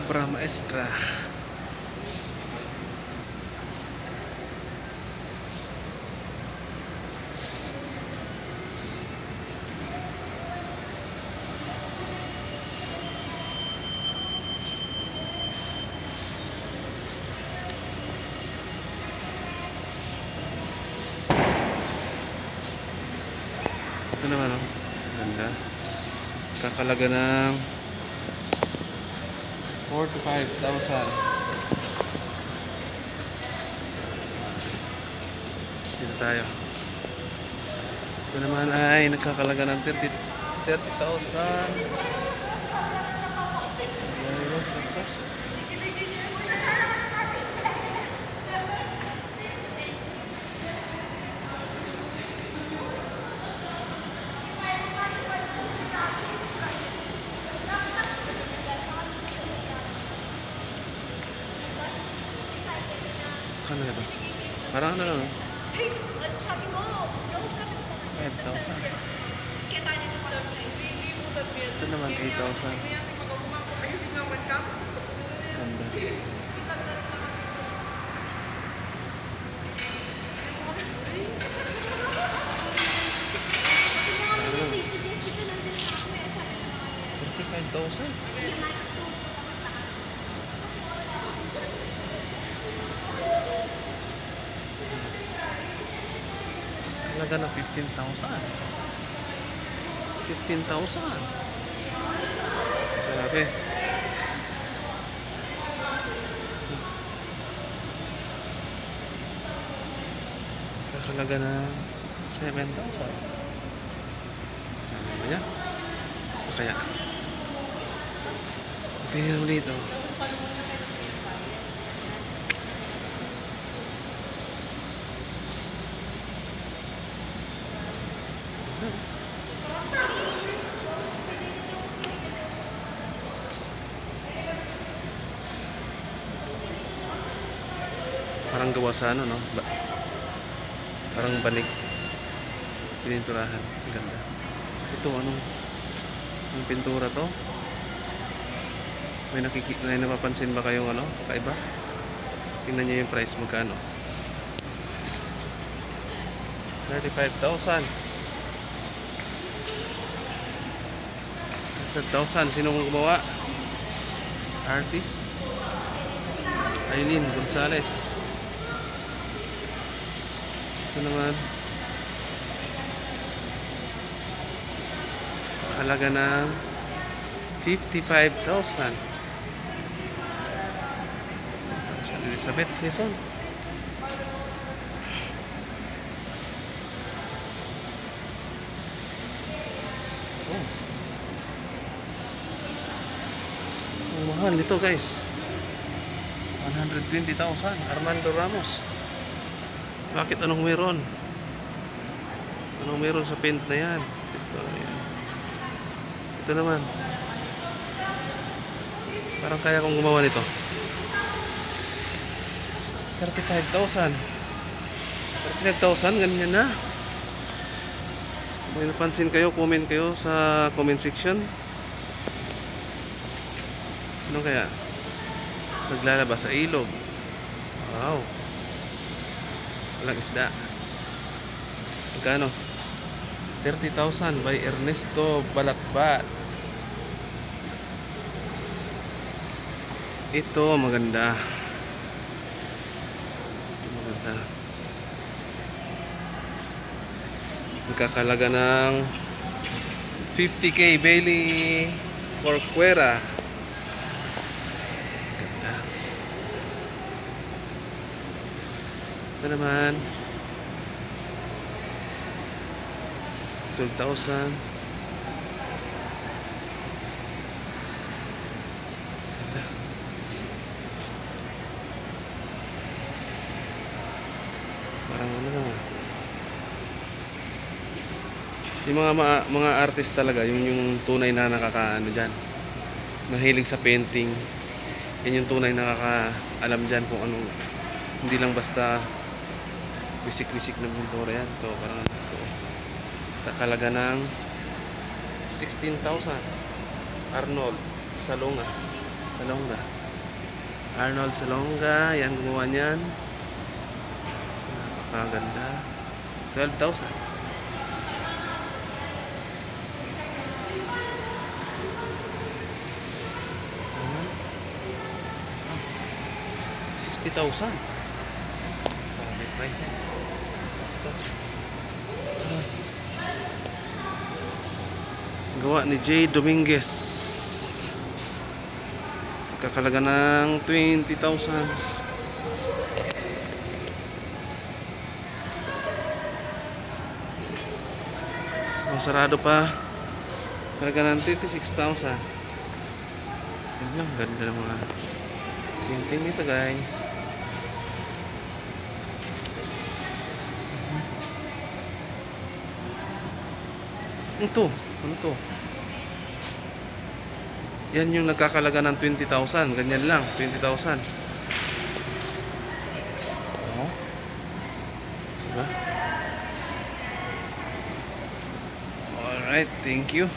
Obra maestra. Ito naman, oh. Ganda. Kakalaga ng 45,000. Dito tayo. Ito naman ay nagkakalaga ng 30,000. Ano ito? Parang ano lang. Hey, sabi ko, no, sabi ko. 5,000. Kaya tayo nito para sa Ito naman 8,000. Ganda. Ano? 35,000. Talaga na 15,000. 15,000. Grabe. Sa halaga na 7,000. Ano ba yan? O kaya? Tingnan mo dito. Parang gawa sa ano, no? Parang banig. Pininturahan. Ang ganda. Ito, anong pintura to? May napapansin ba kayong ano? Kaiba? Tingnan nyo yung price. Magkano? 35,000. 35,000. Sinong gumawa? Artist? Aileen Gonzalez. Ito naman halaga ng 55,000. Elizabeth Season. Oh. Ang mahal nito, guys. 120,000. Armando Ramos. Bakit anong meron? Anong meron sa paint na yan? Ito, yan. Ito naman. Parang kaya kong gumawa nito. 35,000. 35,000, ganyan na. May napansin kayo, comment kayo sa comment section. Ano kaya? Naglalabas sa ilog. Wow. Walang isda. Magkano? 30,000 by Ernesto Balatbat. Ito maganda. Ito maganda. Magkakalaga ng 50K Bailey Corcuera. Ganda. Ito naman 12,000. Parang ano na. Yung mga artist talaga, yung tunay na nakakaano diyan. Mahilig sa painting. Yan yung tunay na nakakaalam diyan kung anong, hindi lang basta wisik-wisik ng pintura yan. Ito parang ito. Kakalaga ng 16,000. Arnold Salonga. Arnold Salonga, yan gumawa niyan. Napakaganda. 12,000. Ayan. 60,000. Grabe price yan. 60,000. Gawa ni J. Dominguez. Kakalaga ng 20,000. Sarado pa. Talaga ng 36,000. Yan lang, ganda ng mga painting nito guys. Ito, ano to? Yan yung nagkakalaga ng 20,000. Ganyan lang, 20,000. Oh. Diba? Alright, thank you.